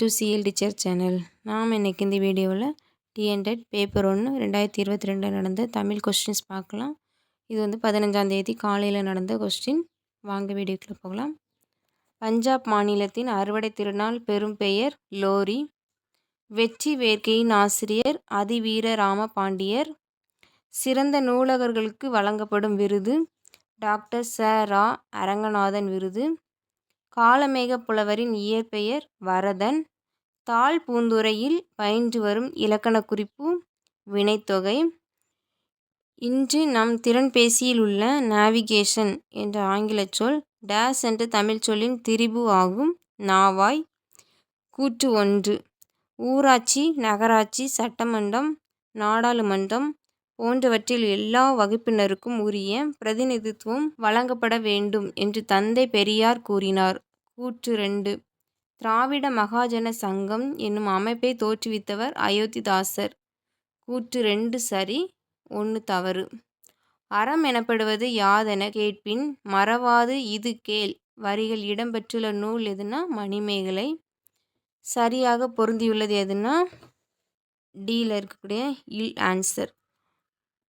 To CL teacher channel. நாம் இன்றைக்கி இந்த வீடியோவில் டிஎன்டெட் பேப்பர் 1 2022 நடந்த தமிழ் கொஸ்டின்ஸ் பார்க்கலாம். இது 15ஆம் தேதி காலையில் நடந்த கொஸ்டின். வாங்க வீடியோக்குள்ளே போகலாம். பஞ்சாப் மாநிலத்தின் அறுவடை திருநாள் பெரும் பெயர் லோரி. வெற்றி வேர்க்கையின் ஆசிரியர் அதிவீர ராம பாண்டியர். சிறந்த நூலகர்களுக்கு வழங்கப்படும் விருது டாக்டர் ச ரா அரங்கநாதன் விருது. காலமேக புலவரின் இயற்பெயர் வரதன். தாழ் பூந்துறையில் பயின்று வரும் இலக்கண குறிப்பு வினைத்தொகை. இன்று நம் திறன்பேசியில் உள்ள நேவிகேஷன் என்ற ஆங்கில சொல் டேஸ் என்ற தமிழ் சொல்லின் திரிபு ஆகும். நாவாய். கூற்று 1. ஊராட்சி, நகராட்சி, சட்டமன்றம், நாடாளுமன்றம் போன்றவற்றில் எல்லா வகுப்பினருக்கும் உரிய பிரதிநிதித்துவம் வழங்கப்பட வேண்டும் என்று தந்தை பெரியார் கூறினார். கூற்று 2. திராவிட மகாஜன சங்கம் என்னும் அமைப்பை தோற்றுவித்தவர் அயோத்திதாசர். கூற்று 2 சரி, 1 தவறு. அறம் எனப்படுவது யாதென கேட்பின் மறவாது இது கேள் வரிகள் இடம்பெற்றுள்ள நூல் எதுனா மணிமேகலை. சரியாக பொருந்தியுள்ளது எதுனா டியில் இருக்கக்கூடிய இல் ஆன்சர்.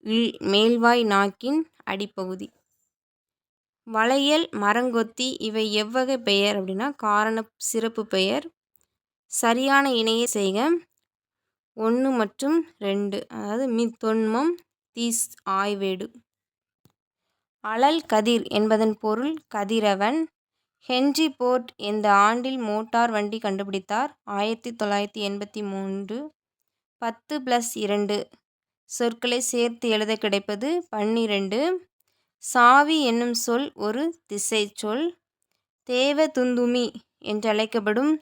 இல் மேல்வாய் நாக்கின் அடிப்பகுதி. வளையல், மரங்கொத்தி இவை எவ்வகை பெயர் அப்படின்னா காரண சிறப்பு பெயர். சரியான இணையை செய்க. 1 மற்றும் 2, அதாவது தொன்மம் தீஸ் ஆய்வேடு. அழல் கதிர் என்பதன் பொருள் கதிரவன். ஹென்றி போர்ட் எந்த ஆண்டில் மோட்டார் வண்டி கண்டுபிடித்தார்? 1983. 10 + 2 சொற்களை சேர்த்து எழுத கிடைப்பது 12. சாவி என்னும் சொல் ஒரு திசை சொல். தேவ துந்துமி என்றழைக்கப்படும்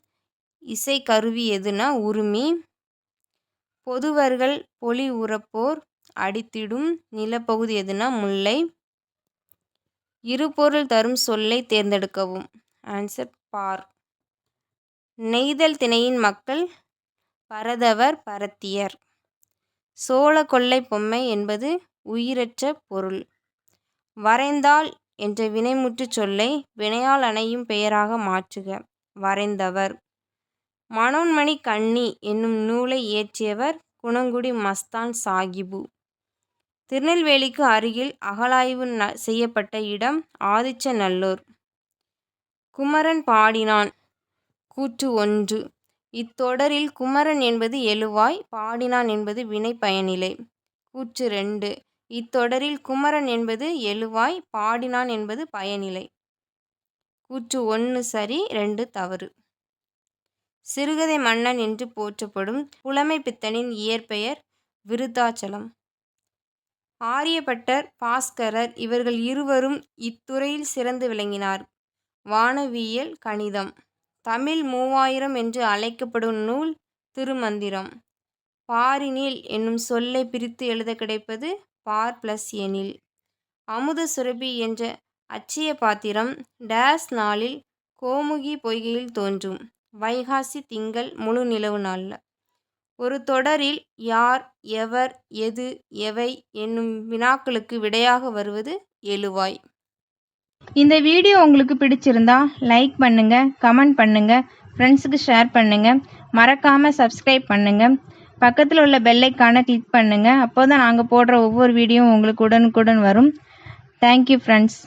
இசைக்கருவி எதுனா உருமி. பொதுவர்கள் பொலி உரப்போர் அடித்திடும் நிலப்பகுதி எதுனா முல்லை. இருபொருள் தரும் சொல்லை தேர்ந்தெடுக்கவும். ஆன்சர் பார். நெய்தல் திணையின் மக்கள் பரதவர், பரத்தியர். சோழ கொல்லை பொம்மை என்பது உயிரற்ற பொருள். வரைந்தாள் என்ற வினைமுற்று சொல்லை வினையால் அணையும் பெயராக மாற்றுக. வரைந்தவர். மனோன்மணி கண்ணி என்னும் நூலை இயற்றியவர் குணங்குடி மஸ்தான் சாகிபு. திருநெல்வேலிக்கு அருகில் அகழாய்வு செய்யப்பட்ட இடம் ஆதிச்சநல்லூர். குமரன் பாடினான். கூற்று 1. இத்தொடரில் குமரன் என்பது எழுவாய், பாடினான் என்பது வினை பயனிலை. கூற்று 2. இத்தொடரில் குமரன் என்பது எழுவாய், பாடினான் என்பது பயனிலை. கூற்று 1 சரி, 2 தவறு. சிறுகதை மன்னன் என்று போற்றப்படும் புலமை பித்தனின் இயற்பெயர் விருத்தாச்சலம். ஆரியப்பட்டர், பாஸ்கரர் இவர்கள் இருவரும் இத்துறையில் சிறந்து விளங்கினார். வானவியல், கணிதம். தமிழ் 3000 என்று அழைக்கப்படும் நூல் திருமந்திரம். பாரினில் என்னும் சொல்லை பிரித்து எழுத கிடைப்பது பார் + எனில். அமுத சுரபி என்ற அட்சய பாத்திரம் டேஸ் நாளில் கோமுகி பொய்கையில் தோன்றும்? வைகாசி திங்கள் முழு நிலவு நாளில். ஒரு தொடரில் யார், எவர், எது, எவை என்னும் வினாக்களுக்கு விடையாக வருவது எழுவாய். இந்த வீடியோ உங்களுக்கு பிடிச்சிருந்தா லைக் பண்ணுங்க, கமெண்ட் பண்ணுங்க, ஃப்ரெண்ட்ஸுக்கு ஷேர் பண்ணுங்க, மறக்காமல் சப்ஸ்கிரைப் பண்ணுங்க. பக்கத்தில் உள்ள பெல் ஐகானை கிளிக் பண்ணுங்க. அப்போ தான் நாங்கள் போடுற ஒவ்வொரு வீடியோவும் உங்களுக்கு உடனுக்குடன் வரும். Thank you friends.